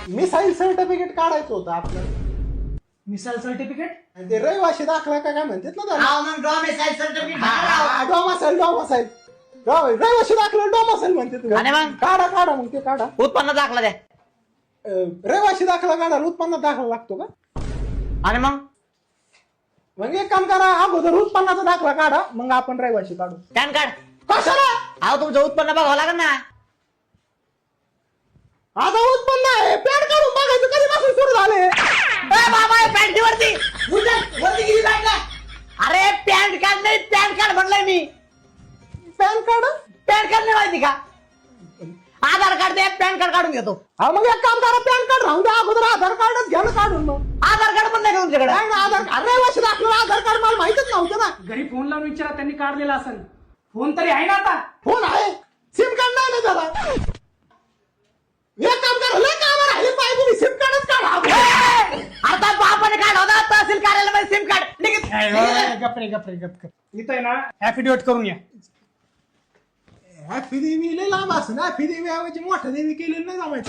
Missile certificate काढायचं होतं आपलं. Missile certificate? आणि ते रहिवाशी दाखला काय म्हणतात ना त्याला. मग डॉमिसाईल सर्टिफिकेट डॉमासाईल रहिवाशी दाखला डॉमासाईल म्हणतात. आणि मग काढा काढा मग ते काढा. उत्पन्न दाखला द्या. रहिवाशी दाखला काढायला उत्पन्न दाखला लागतो का? आणि मग एक काम करा, अगोदर उत्पन्नाचा दाखला काढा, मग आपण रहिवाशी काढू. Pan card. कशाला? अहो तुमचं उत्पन्न बघावं लागेल ना. आता उत्पन्न आहे, पॅन काढून बघायचं कधीपासून सुरू झाले. बाबा पॅन्ट वरती वरती गेली बॅग. अरे पॅन्ट कार्ड नाही, पॅन कार्ड म्हणलंय मी. PAN card? पॅन कार्ड नाही माहिती का? आधार कार्ड दे, पॅन कार्ड काढून घेतो. हा मग एक काम करा, पॅन कार्ड राहून द्या, अगोदर आधार कार्डच घ्या ना काढून. मग आधार कार्ड पण नाही का तुमच्याकडे? काय ना आधार कार्ड रहिवाशी दाखला आधार कार्ड मला माहितच नव्हतं ना. घरी फोन लावून विचारा, त्यांनी काढलेला असेल. फोन तरी आहे ना आता? फोन आहे, सिम कार्ड नाही ना त्याला. एक काम करा, लय काम राहिले पाहिजे, सिम कार्डच काढा. आता बापाने काढ होता तहसील कार्यालयामध्ये सिम कार्ड. गपरे गपरे गप. इथं आहे ना ऍफिडेविट करून या. ह्या फिदेवी लय लांब असं ना, फिदेवी ऐवजी मोठ्या देवी केलेलं नाही जमायचं.